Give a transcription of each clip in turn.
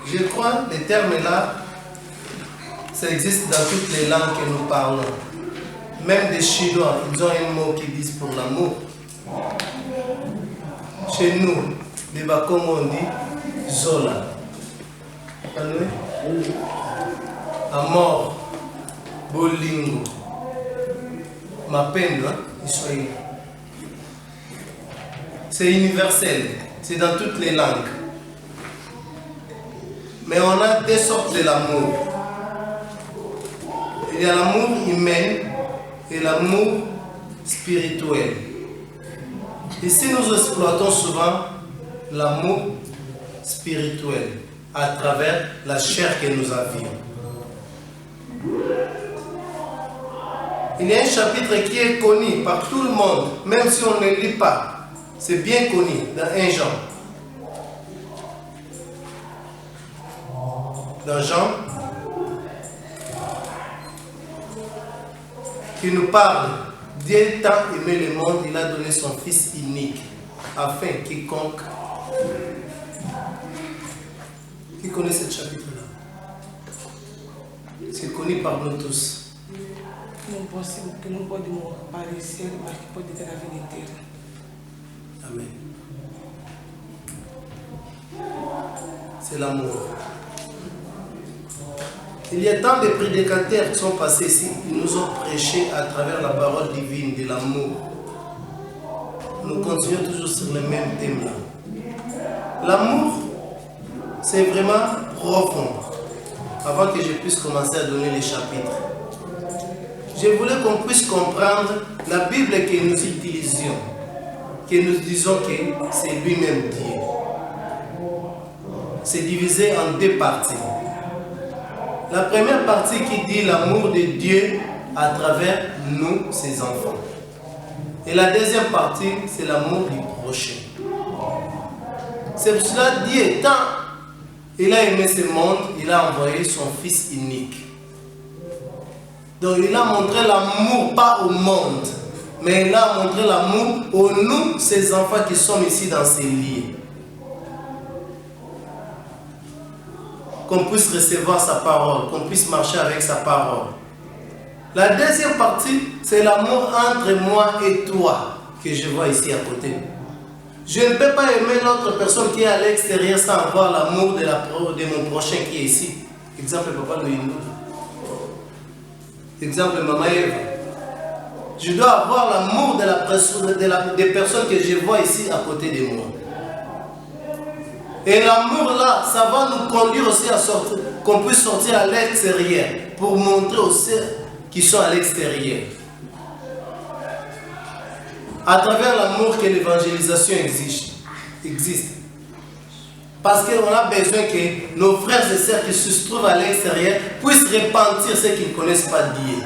Je crois que les termes là, ça existe dans toutes les langues que nous parlons. Même des Chinois, ils ont un mot qu'ils disent pour l'amour. Chez nous, les Bakom on dit Zola. Amor, Bolingo, Mapendo, Israël. C'est universel, c'est dans toutes les langues. Mais on a deux sortes de l'amour. Il y a l'amour humain et l'amour spirituel. Ici, nous exploitons souvent l'amour spirituel à travers la chair que nous avions. Il y a un chapitre qui est connu par tout le monde, même si on ne le lit pas. C'est bien connu dans 1 Jean. Dans Jean, qui nous parle, Dieu tant aimé le monde, il a donné son Fils unique, afin quiconque qui connaît ce chapitre-là. C'est connu par nous tous. Não possível que não pode parecer, mas que pode ter a vida inteira. Amen. C'est l'amour. Il y a tant de prédicateurs qui sont passés ici, ils nous ont prêché à travers la parole divine de l'amour. Nous continuons toujours sur le même thème là. L'amour, c'est vraiment profond. Avant que je puisse commencer à donner les chapitres, je voulais qu'on puisse comprendre la Bible que nous utilisions, que nous disons que c'est lui-même Dieu. C'est divisé en deux parties. La première partie qui dit l'amour de Dieu à travers nous, ses enfants. Et la deuxième partie, c'est l'amour du prochain. C'est pour cela que Dieu, tant il a aimé ce monde, il a envoyé son Fils unique. Donc il a montré l'amour, pas au monde, mais il a montré l'amour aux nous, ses enfants qui sommes ici dans ces lieux. Qu'on puisse recevoir sa parole, qu'on puisse marcher avec sa parole. La deuxième partie, c'est l'amour entre moi et toi, que je vois ici à côté. Je ne peux pas aimer l'autre personne qui est à l'extérieur sans avoir l'amour de mon prochain qui est ici. Exemple, papa Louis. Exemple, maman Eva. Je dois avoir l'amour des personnes que je vois ici à côté de moi. Et l'amour là, ça va nous conduire aussi à sortir, qu'on puisse sortir à l'extérieur pour montrer aux ceux qui sont à l'extérieur. À travers l'amour que l'évangélisation existe. Parce qu'on a besoin que nos frères et sœurs qui se trouvent à l'extérieur puissent repentir ceux qui ne connaissent pas Dieu.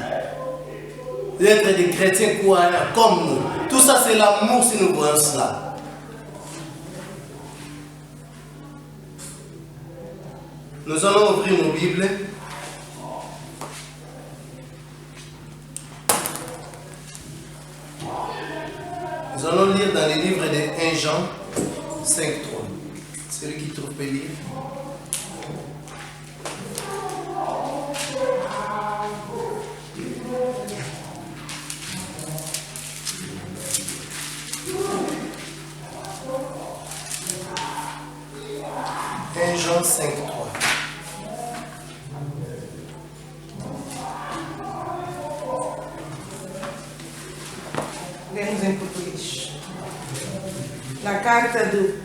D'être des chrétiens croyants comme nous. Tout ça c'est l'amour si nous voyons cela. Nous allons ouvrir nos Bibles. Nous allons lire dans les livres de 1 Jean 5.3. Celui qui trouve peut lire. Jean 5.3. Lemos em português. Na carta do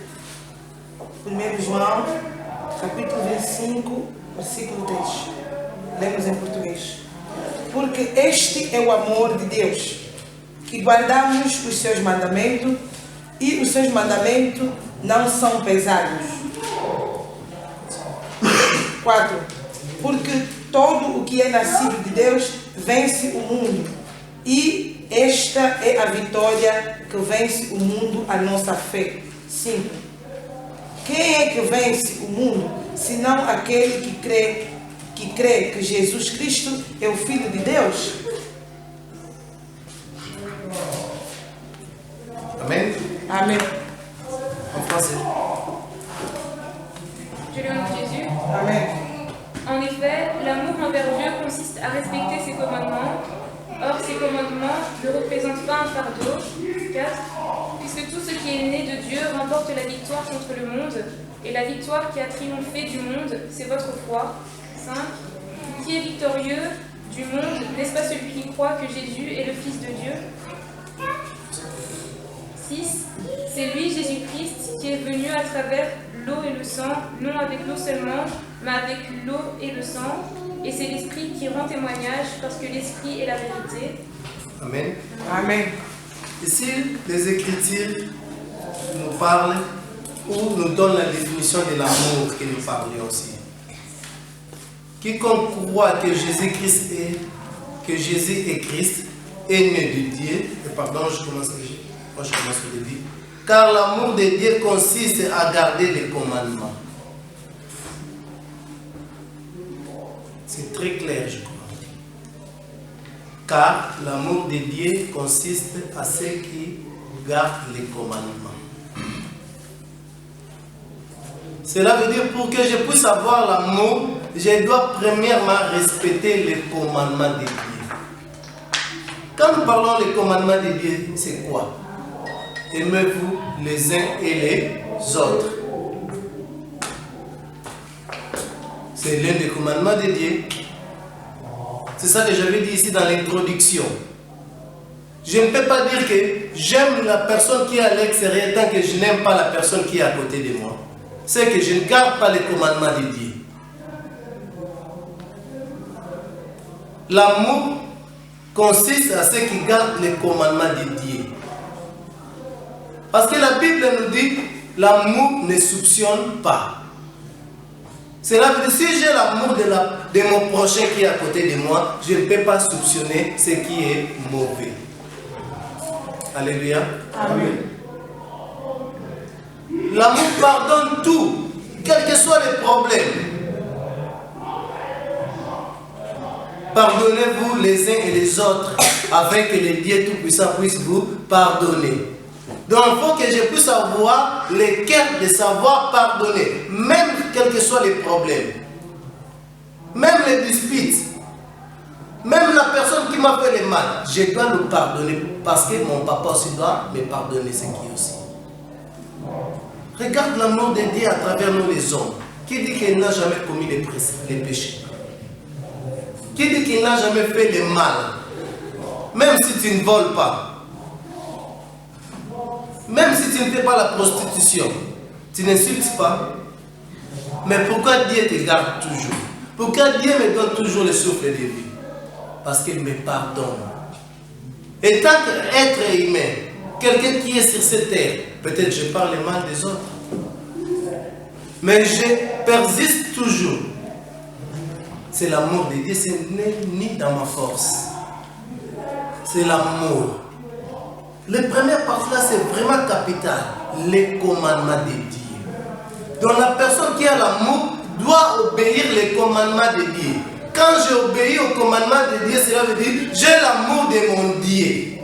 1 João, capítulo 25, versículo 3. Lemos em português. Porque este é o amor de Deus, que guardamos os seus mandamentos, e os seus mandamentos não são pesados. 4. Porque todo o que é nascido de Deus vence o mundo, e esta é a vitória que vence o mundo, a nossa fé. 5. Quem é que vence o mundo, senão aquele que crê que Jesus Cristo é o Filho de Deus? Amen. Amen. En français. Je lui ai dit Jésus, Amen. En effet, l'amour envers Dieu consiste à respecter ses commandements. Or, ces commandements ne représentent pas un fardeau. 4. Puisque tout ce qui est né de Dieu remporte la victoire contre le monde, et la victoire qui a triomphé du monde, c'est votre foi. 5. Qui est victorieux du monde, n'est-ce pas celui qui croit que Jésus est le Fils de Dieu? 6. C'est lui, Jésus-Christ, qui est venu à travers l'eau et le sang, non avec l'eau seulement, mais avec l'eau et le sang. Et c'est l'Esprit qui rend témoignage, parce que l'Esprit est la vérité. Amen. Amen. Ici, les Écritures nous parlent ou nous donnent la définition de l'amour que nous parlions aussi. Quiconque croit que Jésus-Christ est Christ, est né de Dieu, et pardon, je commence au début, car l'amour de Dieu consiste à garder les commandements. C'est très clair, je crois. Car l'amour de Dieu consiste à ceux qui gardent les commandements. Cela veut dire pour que je puisse avoir l'amour, je dois premièrement respecter les commandements de Dieu. Quand nous parlons des commandements de Dieu, c'est quoi? Aimez-vous les uns et les autres. C'est l'un des commandements de Dieu. C'est ça que j'avais dit ici dans l'introduction. Je ne peux pas dire que j'aime la personne qui est à l'extérieur tant que je n'aime pas la personne qui est à côté de moi. C'est que je ne garde pas les commandements de Dieu. L'amour consiste à ceux qui gardent les commandements de Dieu. Parce que la Bible nous dit, l'amour ne soupçonne pas. Cela veut dire, si j'ai l'amour de mon prochain qui est à côté de moi, je ne peux pas soupçonner ce qui est mauvais. Alléluia. Amen. L'amour pardonne tout, quels que soient les problèmes. Pardonnez-vous les uns et les autres, afin que le Dieu Tout-Puissant puisse vous pardonner. Donc il faut que je puisse avoir le cœur de savoir pardonner, même quels que soient les problèmes, même les disputes, même la personne qui m'a fait le mal, je dois le pardonner parce que mon papa aussi doit me pardonner ce qui est aussi. Regarde l'amour de Dieu à travers nous les hommes. Qui dit qu'il n'a jamais commis les péchés? Qui dit qu'il n'a jamais fait le mal? Même si tu ne voles pas. Même si tu ne fais pas la prostitution, tu n'insultes pas. Mais pourquoi Dieu te garde toujours? Pourquoi Dieu me donne toujours le souffle de vie? Parce qu'il me pardonne. Et tant qu'être humain, quelqu'un qui est sur cette terre, peut-être je parle mal des autres, mais je persiste toujours. C'est l'amour de Dieu, ce n'est ni dans ma force. C'est l'amour. La première partie là, c'est vraiment capital. Les commandements de Dieu. Donc la personne qui a l'amour doit obéir les commandements de Dieu. Quand j'obéis aux commandements de Dieu, cela veut dire j'ai l'amour de mon Dieu.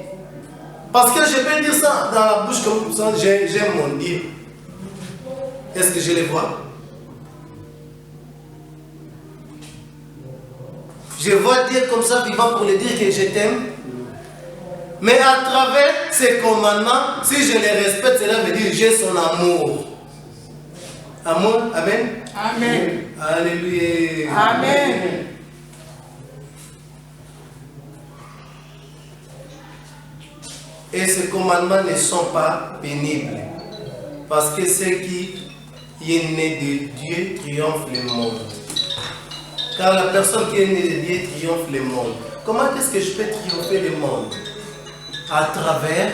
Parce que je peux dire ça dans la bouche comme ça, j'aime mon Dieu. Est-ce que je le vois? Je vois Dieu comme ça vivant pour lui dire que je t'aime. Mais à travers ces commandements, si je les respecte, cela veut dire j'ai son amour. Amour, amen. Amen. Alléluia. Amen. Et ces commandements ne sont pas pénibles. Parce que ce qui est né de Dieu triomphe le monde. Car la personne qui est née de Dieu triomphe le monde. Comment est-ce que je peux triompher le monde? À travers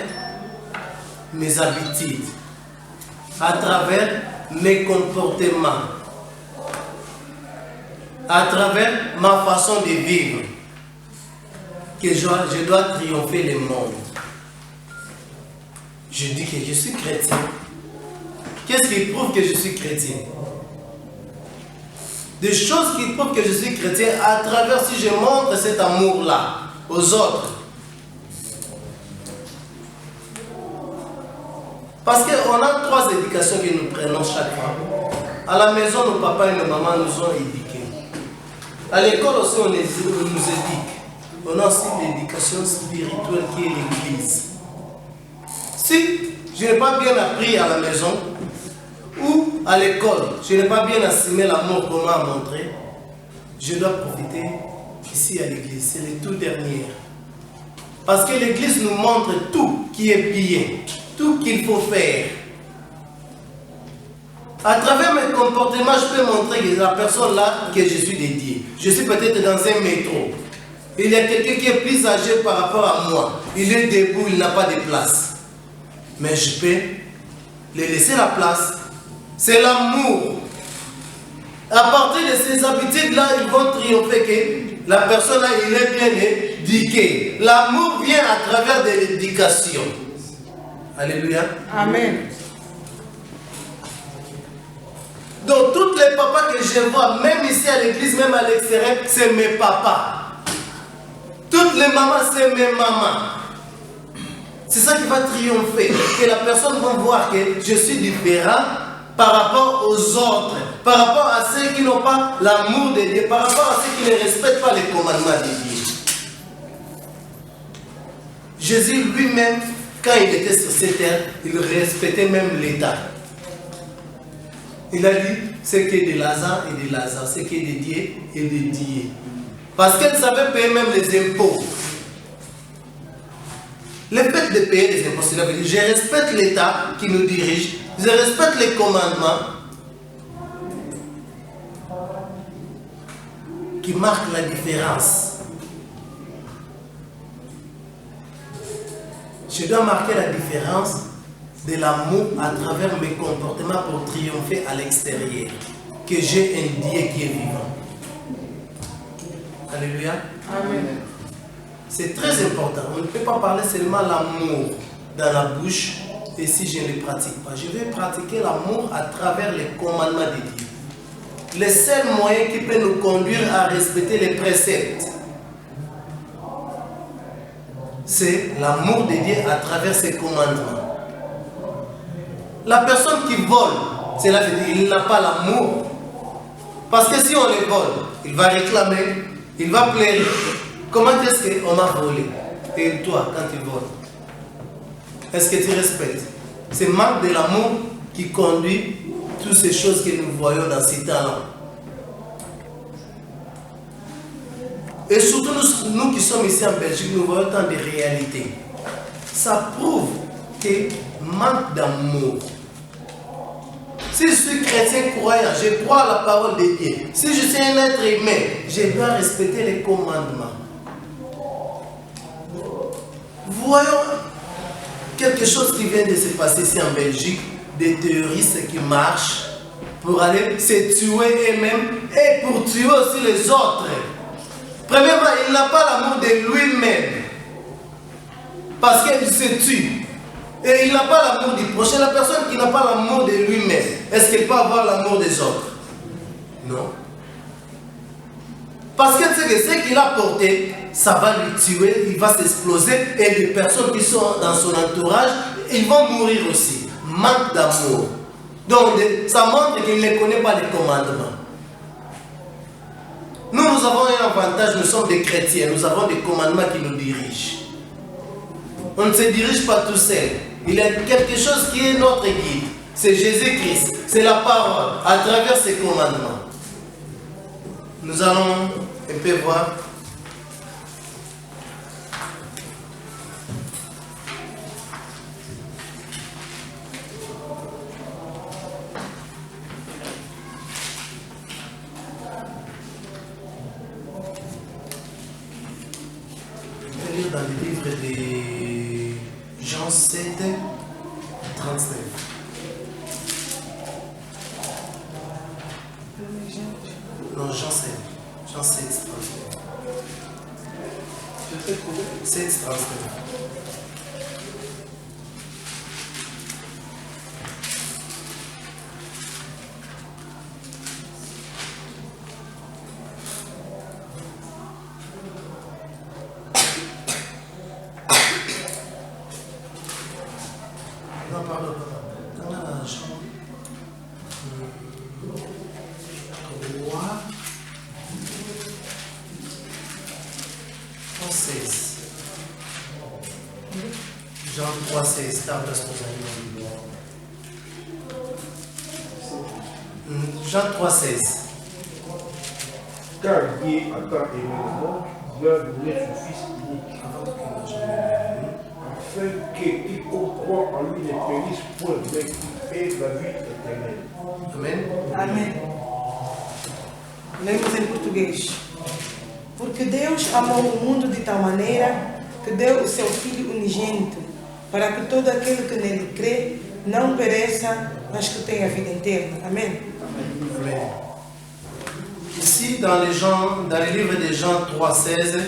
mes habitudes, à travers mes comportements, à travers ma façon de vivre, que je dois triompher le monde. Je dis que je suis chrétien. Qu'est-ce qui prouve que je suis chrétien? Des choses qui prouvent que je suis chrétien à travers si je montre cet amour-là aux autres. Parce qu'on a 3 éducations que nous prenons chaque fois. À la maison, nos papas et nos mamans nous ont éduqués. À l'école aussi, on nous éduque. On a aussi l'éducation spirituelle qui est l'église. Si je n'ai pas bien appris à la maison ou à l'école, je n'ai pas bien assumé l'amour qu'on m'a montré, je dois profiter ici à l'église. C'est le tout dernier. Parce que l'église nous montre tout qui est bien, tout qu'il faut faire. À travers mes comportements, je peux montrer que la personne là que je suis dédié. Je suis peut-être dans un métro. Il y a quelqu'un qui est plus âgé par rapport à moi. Il est debout, il n'a pas de place. Mais je peux lui laisser la place. C'est l'amour. À partir de ces habitudes-là, ils vont triompher que la personne là, il est bien éduqué. L'amour vient à travers de l'éducation. Alléluia. Amen. Donc, tous les papas que je vois, même ici à l'église, même à l'extérieur, c'est mes papas. Toutes les mamans, c'est mes mamans. C'est ça qui va triompher. Que la personne va voir que je suis différent par rapport aux autres, par rapport à ceux qui n'ont pas l'amour de Dieu, par rapport à ceux qui ne respectent pas les commandements de Dieu. Jésus lui-même, quand il était sur cette terre, il respectait même l'État. Il a dit, ce qui est de Lazare et de Lazare, ce qui est de Dieu et de Dieu. Parce qu'elle savait payer même les impôts. Le fait de payer les impôts, c'est la vérité. Je respecte l'État qui nous dirige, je respecte les commandements qui marquent la différence. Je dois marquer la différence de l'amour à travers mes comportements pour triompher à l'extérieur. Que j'ai un Dieu qui est vivant. Alléluia. Amen. C'est très important. On ne peut pas parler seulement l'amour dans la bouche et si je ne le pratique pas. Je vais pratiquer l'amour à travers les commandements de Dieu. Le seul moyen qui peut nous conduire à respecter les préceptes, c'est l'amour de Dieu à travers ses commandements. La personne qui vole, c'est là que il n'a pas l'amour. Parce que si on les vole, il va réclamer, il va pleurer. Comment est-ce qu'on m'a volé? Et toi, quand tu voles, est-ce que tu respectes? C'est le manque de l'amour qui conduit toutes ces choses que nous voyons dans ces temps-là. Et surtout nous qui sommes ici en Belgique, nous voyons tant de réalités. Ça prouve que manque d'amour. Si je suis chrétien croyant, je crois à la parole de Dieu. Si je suis un être humain, je dois respecter les commandements. Voyons quelque chose qui vient de se passer ici en Belgique, des terroristes qui marchent pour aller se tuer eux-mêmes et pour tuer aussi les autres. Premièrement, il n'a pas l'amour de lui-même parce qu'il se tue. Et il n'a pas l'amour du prochain. La personne qui n'a pas l'amour de lui-même, est-ce qu'elle peut avoir l'amour des autres? Non. Parce que ce qu'il a porté, ça va lui tuer, il va s'exploser. Et les personnes qui sont dans son entourage, ils vont mourir aussi. Manque d'amour. Donc, ça montre qu'il ne connaît pas les commandements. Nous avons un avantage, nous sommes des chrétiens, nous avons des commandements qui nous dirigent. On ne se dirige pas tout seul. Il y a quelque chose qui est notre guide. C'est Jésus-Christ. C'est la parole à travers ses commandements. Nous allons un peu voir. Je vais lire dans le livre de Jean 7, 39. Non, Jean 7. Jean 7, 39. 7, 39. Non, pardon. 3,16. Jean 3,16. Car Dieu a tant aimé le monde, il a donné son Fils unique, afin que quiconque croit en lui ne périsse point, mais qu'il ait la vie éternelle. Amen. Amém. Lemos em português. Porque Deus amou o mundo de tal maneira que deu o seu Filho unigênito, para que todo aquele que nele crê não pereça, mas que tenha a vida eterna. Amém. Amen. Ici, dans le livre de Jean 3,16,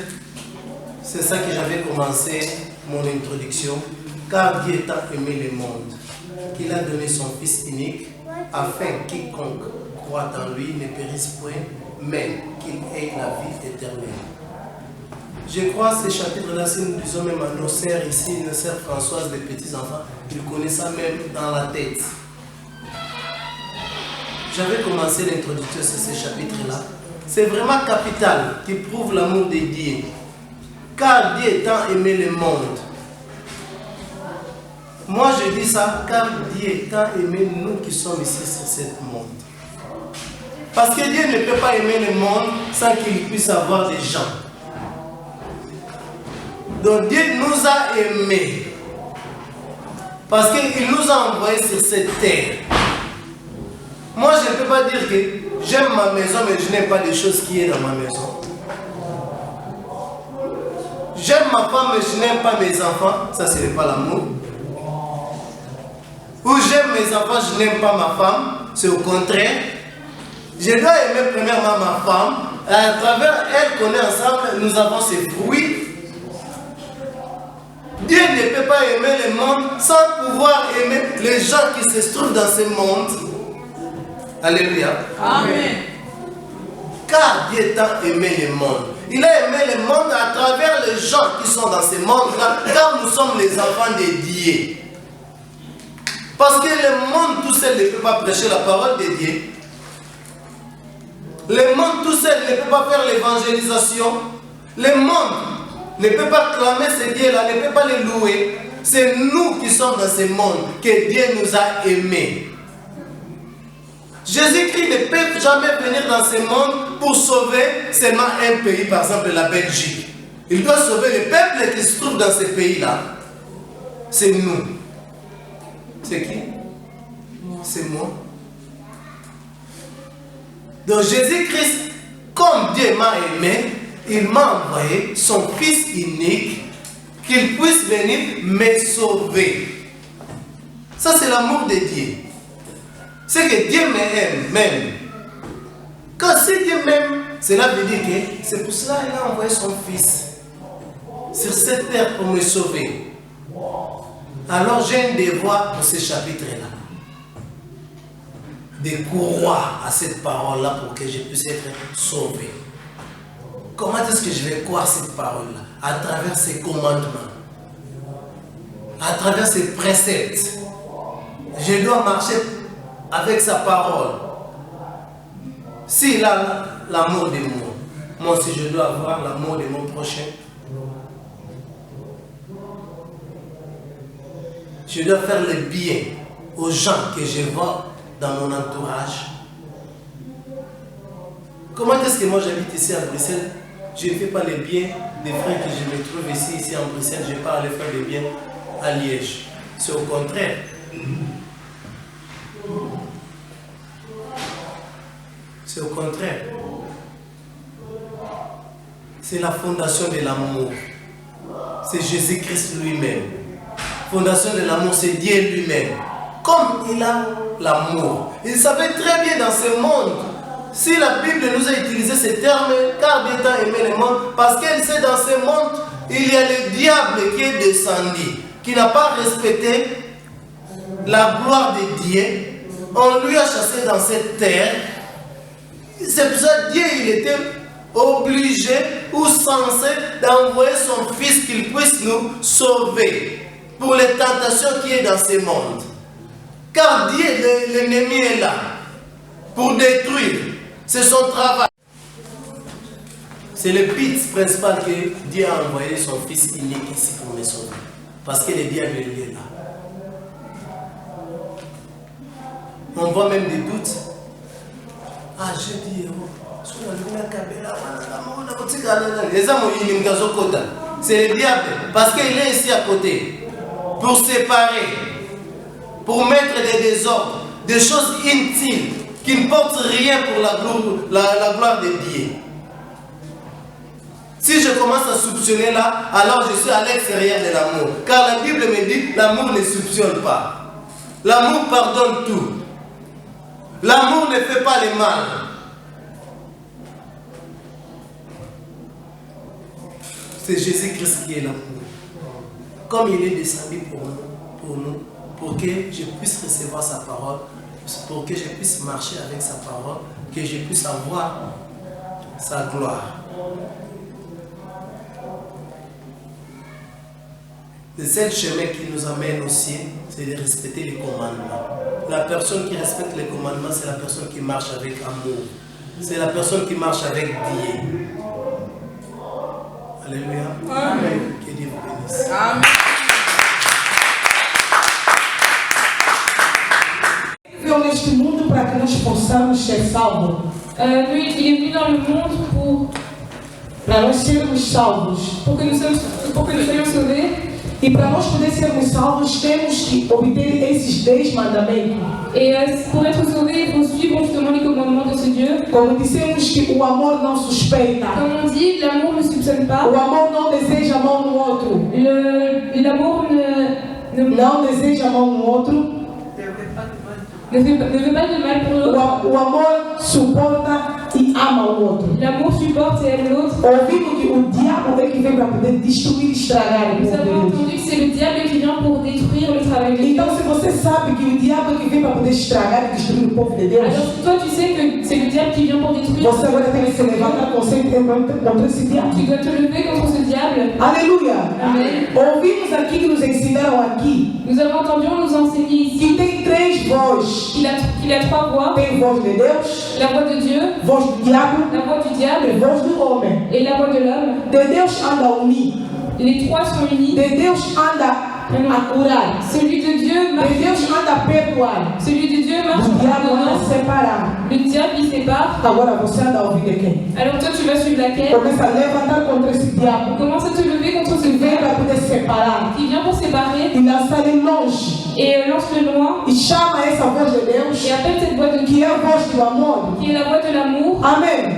c'est ça que j'avais commencé mon introduction. Car Dieu a aimé le monde, qu'il a donné son Fils unique, afin que quiconque croit en lui ne périsse point, mais qu'il ait la vie éternelle. Je crois que ce chapitre-là, si nous disons même à nos sœurs ici, nos sœurs Françoise, des petits-enfants, ils connaissent ça même dans la tête. J'avais commencé l'introduction sur ce chapitre-là. C'est vraiment capital qui prouve l'amour de Dieu. Car Dieu a aimé le monde. Moi je dis ça car Dieu a aimé nous qui sommes ici sur ce monde. Parce que Dieu ne peut pas aimer le monde sans qu'il puisse avoir des gens. Donc Dieu nous a aimés. Parce qu'il nous a envoyés sur cette terre. Moi je ne peux pas dire que j'aime ma maison mais je n'aime pas les choses qui sont dans ma maison. J'aime ma femme mais je n'aime pas mes enfants. Ça ce n'est pas l'amour. Ou j'aime mes enfants, je n'aime pas ma femme, c'est au contraire. Je dois aimer premièrement ma femme, et à travers elle qu'on est ensemble, nous avons ses fruits. Dieu ne peut pas aimer le monde sans pouvoir aimer les gens qui se trouvent dans ce monde. Alléluia. Amen. Car Dieu a aimé le monde. Il a aimé le monde à travers les gens qui sont dans ce monde-là, car nous sommes les enfants de Dieu. Parce que le monde tout seul ne peut pas prêcher la parole de Dieu. Le monde tout seul ne peut pas faire l'évangélisation. Le monde ne peut pas clamer ce Dieu-là, ne peut pas le louer. C'est nous qui sommes dans ce monde que Dieu nous a aimés. Jésus-Christ ne peut jamais venir dans ce monde pour sauver seulement un pays, par exemple la Belgique. Il doit sauver le peuple qui se trouve dans ce pays-là. C'est nous. C'est qui? C'est moi. Donc Jésus-Christ, comme Dieu m'a aimé, il m'a envoyé son Fils unique, qu'il puisse venir me sauver. Ça c'est l'amour de Dieu. C'est que Dieu m'aime même. Quand si Dieu m'aime, cela veut dire que c'est pour cela qu'il a envoyé son Fils sur cette terre pour me sauver. Alors j'ai un devoir pour ce chapitre-là. De croire à cette parole-là pour que je puisse être sauvé. Comment est-ce que je vais croire cette parole-là? À travers ses commandements. À travers ses préceptes. Je dois marcher avec sa parole. S'il a l'amour de moi, moi aussi je dois avoir l'amour de mon prochain. Je dois faire le bien aux gens que je vois dans mon entourage. Comment est-ce que moi j'habite ici à Bruxelles? Je ne fais pas le bien des frères que je me trouve ici en Bruxelles. Je pars aller faire le bien à Liège. C'est au contraire. C'est au contraire. C'est la fondation de l'amour. C'est Jésus-Christ lui-même. Fondation de l'amour, c'est Dieu lui-même. Comme il a l'amour. Il savait très bien dans ce monde. Si la Bible nous a utilisé ces termes, car Dieu a aimé le monde, parce qu'elle sait dans ce monde, il y a le diable qui est descendu, qui n'a pas respecté la gloire de Dieu. On lui a chassé dans cette terre. C'est pour ça que Dieu il était obligé ou censé d'envoyer son Fils qu'il puisse nous sauver pour les tentations qui est dans ce monde. Car Dieu, l'ennemi est là pour détruire. C'est son travail. C'est le but principal que Dieu a envoyé son Fils unique ici pour me sauver. Parce que le diable il est là. On voit même des doutes. Ah, je dis, c'est le diable. Parce qu'il est ici à côté. Pour séparer. Pour mettre des désordres. Des choses inutiles. Qui ne portent rien pour la gloire de Dieu. Si je commence à soupçonner là, alors je suis à l'extérieur de l'amour. Car la Bible me dit, l'amour ne soupçonne pas. L'amour pardonne tout. L'amour ne fait pas le mal. C'est Jésus-Christ qui est l'amour. Comme il est descendu pour nous, pour que je puisse recevoir sa parole, pour que je puisse marcher avec sa parole, que je puisse avoir sa gloire. Le seul chemin qui nous amène au ciel, c'est de respecter les commandements. La personne qui respecte les commandements, c'est la personne qui marche avec amour. C'est la personne qui marche avec Dieu. Alléluia. Amen. Que Dieu vous bénisse. Amen. Neste mundo para que nós possamos ser salvos. Lui, il est venu dans le monde para nós sermos salvos. pour que nous soyons sauvés. E para nós poder sermos salvos, temos que obter esses 10 mandamentos. Et pour être sauvés, il faut suivre justement les commandements de ce Dieu. Como dissemos que o amor não suspeita. Comme on dit, l'amour ne soupçonne pas. O amor não deseja a mão no outro. L'amour não deseja a mão no outro. ne veut pas de mal pour l'autre. O amor suporta e ama o outro. L'amour supporte et aime l'autre. Ouvimos que o diabo é que vem para poder destruir e estragar o Nous povo de avons Deus. entendu que c'est le diable qui vient pour détruire le travail de Dieu. Então, se você sabe que o diabo é que vem para poder estragar e destruir o povo de Deus, Alors si toi tu sais que c'est le diable qui vient pour détruire, você agora tem que se levantar contra esse diabo. tu dois te lever contre ce diable. Aleluia! Amém. Ouvimos aqui que nos ensinaram aqui Nous avons entendu, on nous enseigne ici que tem 3 vozes. qu'il a 3 voix. Tem voz de Deus, La voix de Dieu, voz do diabo la voix du e diable voz do homem. et la voix de l'homme. De Deus anda a unir. Les 3 sont unis. De Deus anda a curar. Celui de Dieu marche. De Deus anda a perdoar. Celui de Dieu marche O en diabo anda a pardonnant. separar. Le diable il sépare. Agora você anda a ouvir de quem? Alors toi tu vas suivre laquelle? Começa a levantar contra esse diabo Commence à te lever contre ce que vem para diable poder separar qui vient pour séparer e lançar ele longe. et lance-le loin E chama essa voz de Deus, et appelle cette voix de Dieu que é a voz do amor. qui est la voix de l'amour. Amém.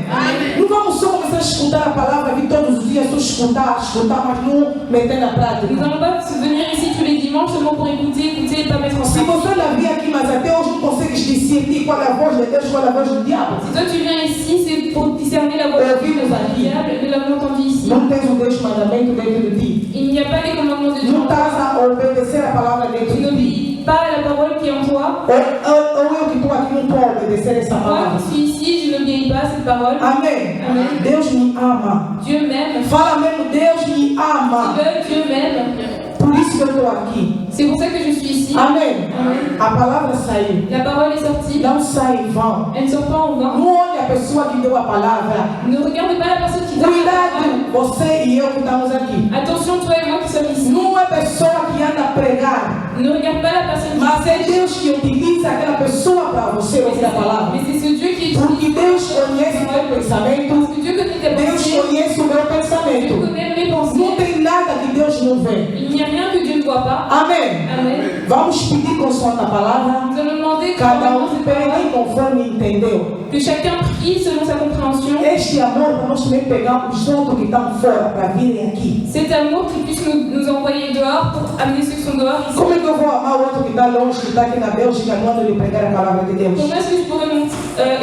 Não vamos só começar a escutar a palavra aqui todos os dias, só escutar, mas não meter na Nous prática. n'allons pas venir ici tous les dimanches seulement pour écouter et pas mettre en Se pratique. você não vir aqui, mas até hoje não consegues discernir qual é a voz de Deus, qual é a voz do diabo, Si toi tu viens ici, c'est pour discerner la voix de Dieu et la voix du diable, nous l'avons entendu ici. não tens os 10 mandamentos dentro de ti. Il n'y a pas les commandements de Dieu. Não estás a obedecer a palavra dentro Tu de ti. n'obéis pas à la parole qui est en toi. Ou eu que estou aqui não estou a obedecer essa Moi palavra. qui suis ici, je n'obéis pas à cette parole. Amém. Amém. Deus me ama. Dieu m'aime. Fala mesmo, Deus me ama. Dieu m'aime. Por isso que eu estou aqui. C'est pour ça que je suis ici. Amém. Amém. A palavra saiu. La parole est sortie. Não sai em vão. Elle ne sort pas en vain. Não olhe a pessoa que deu a palavra. Ne regarde pas la personne qui donne la parole. Cuidado, você e eu que estamos aqui. Attention, toi et moi qui sommes ici. Não é pessoa que anda a pregar, Ne regarde pas la personne qui mas é Deus que utiliza aquela pessoa para você ouvir a palavra. Mais c'est ce Dieu qui est Porque Deus conhece o meu pensamento, Parce que Dieu connaît tes Deus pensées. conhece o meu Dieu pensamento. connaît mes Não pensées. tem nada que Deus não vê. Il n'y a rien que Dieu ne voit pas. Amém. Amen. Vamos pedir consoante a palavra. Nous allons demander Cada comment cette pede parole, conforme entendeu. que chacun prie selon sa compréhension. Este amor para nós também pegar os outros que estão fora para virem aqui. Cet amour qui puisse nous envoyer dehors pour amener ceux qui sont dehors ici. Como é que eu vou amar o outro que está longe, que está aqui na Bélgica, quando ele pregar a palavra de Deus? Comment est-ce que je pourrais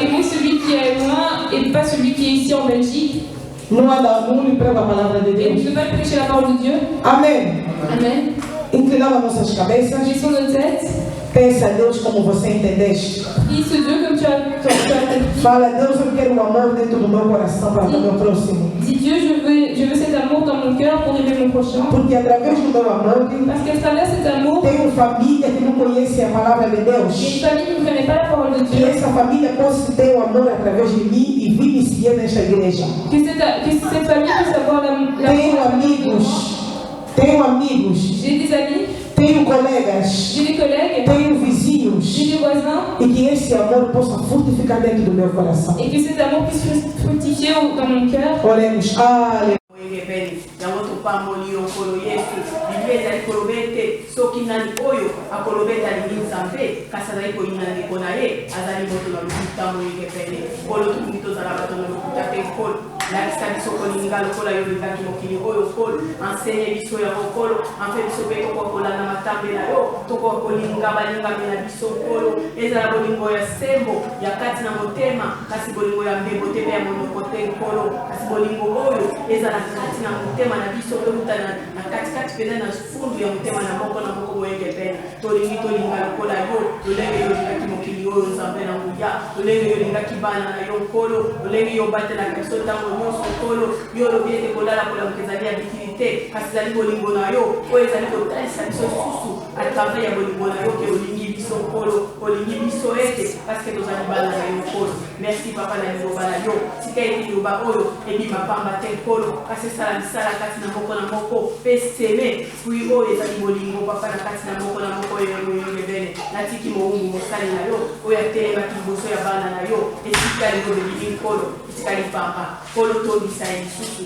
aimer celui qui est loin et pas celui qui est ici en Belgique Não lhe prega a palavra de et Deus. ne pas prêcher la parole de Dieu? Amém. Amen. Inclinamos nossas cabeças. Baissons nos têtes. Peça a Deus como você entendeste. Prie ce Dieu comme tu as compris. Fala, Deus, eu quero o amor dentro do meu coração para o meu próximo. Dis Dieu, je veux cet amour dans mon cœur pour aimer mon prochain. Porque através do meu amor, Parce qu'à travers cet amour, tenho família que não conhece a palavra de il y a Deus. une famille qui ne connaît pas la parole de Que Dieu. essa família possa ter o amor através de mim e vir me seguir nesta igreja. Que cette famille puisse avoir l'amour Tenho amigos tenho amigos, j'ai des amis, tenho colegas, j'ai des collègues, tenho vizinhos, j'ai des voisins, e que esse amor possa frutificar dentro do meu coração. et que cet amour puisse fructifier dans mon cœur. Oremos. Aleluia. yango topamboli okolo yesu biblia ezali koloba ete soki nani oyo akoloba ete alingi nzambe kasi azali koyina ndeko na ye azali moto na lokuta moyenge pene kolo tokoki tozala bato na lokuta te kolo lakisa biso kolinga lokola yo olingaki mokili oyo kolo ensenye biso yango kolo anfe biso mpe tokoka kolanda matambe na yo tokoka kolinga balingami na biso kolo ezala bolingo ya sembo ya kati na motema kasi bolingo ya mbebo te mpe ya monoko te kolo kasi bolingo oyo ezala kati na motema na biso tokuta na katikati pene na fundu ya motema na moko boyenge pene tolingi tolinga lokola yo lolenge yo olingaki mokili oyo nzambe na nguya lolenge yo olingaki bana na yo kolo lolenge yo obatelaka biso ntango nyonso kolo yo olobi ete kolala kolamuka ezali ya bikili te kasi ezali bolingo na yo oyo ezali kotalisa biso susu atravers ya bolingo na yo ke olingi biso kolo olingi biso ete parceke tozali bana na yo kolo merci papa na liloba na yo tika ete liloba oyo ebima pamba te kolo kasi esala misala kati na moko mpe seme fui oyo ezali bolingo papa na kati na moko yoyongebene natiki mowumbu mosali na yo oyo atelemaki liboso ya bana na yo esika liloba elili kolo etikali pamba kolo tondisa ya lisusu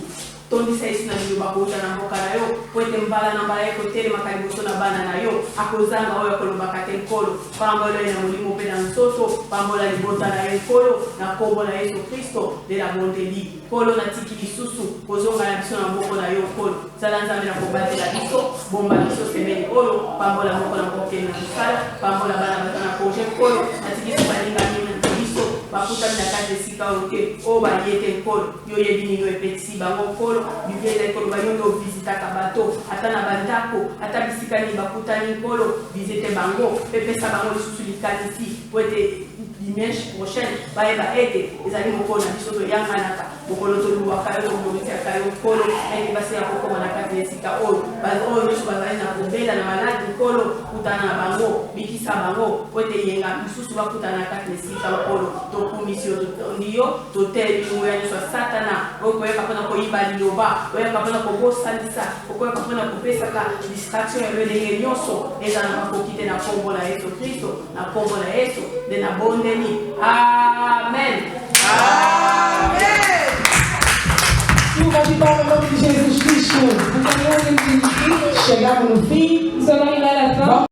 tondisa yesu na liloba kouta na mboka na yo po ete mbala na mbala ye kotelemaka liboso na bana na yo akozanga oyo akolobaka te nkolo pambola ye na molimo mpe na nzoto pambola libota na ye nkolo na kombo na yesu kristo nde na bondeli nkolo natiki lisusu kozonga na biso na mboko na yo nkolo zala nzambe na kobatela biso bomba biso semeni oyo pambola moko na kokende na mosala pambola bana baza na proje nkolo natiki so balingami na biso bakutami na kati esika oyo te oyo balie te nkolo yo yebi nini epetisi bango nkolo biblia ezali koloba yo nde ovisitaka bato ata na bandako ata bisika nini bakutani nkolo visite bango mpe pesa bango lisusu likanisi po ete dimanche prochaine bayeba ete ezali mokolo na biso toyanganaka mokolo toluwaka yo tolobetiaka yo nkolo ete basi ya kokoma na kati ya esika oyo oyo nyonso bazali na kobela na maladi nkolo kutana na bango bikisa bango po ete yenga lisusu bakutana na kati ya esika nkolo tokumisi yo totondi yo toteli lingo ya nyonso ya satana oyo koyeka mpona koyiba liloba oyoka mpona kobosanisa okoyoka mpona kopesaka distraction ya lolenge nyonso ezala makoki te na kombo na yesu kristo na kombo na yesu nde na bondeli amen. Amém! Chuva de palmas em nome de Jesus Cristo. Chegamos no fim. Nous sommes arrivés à la fin.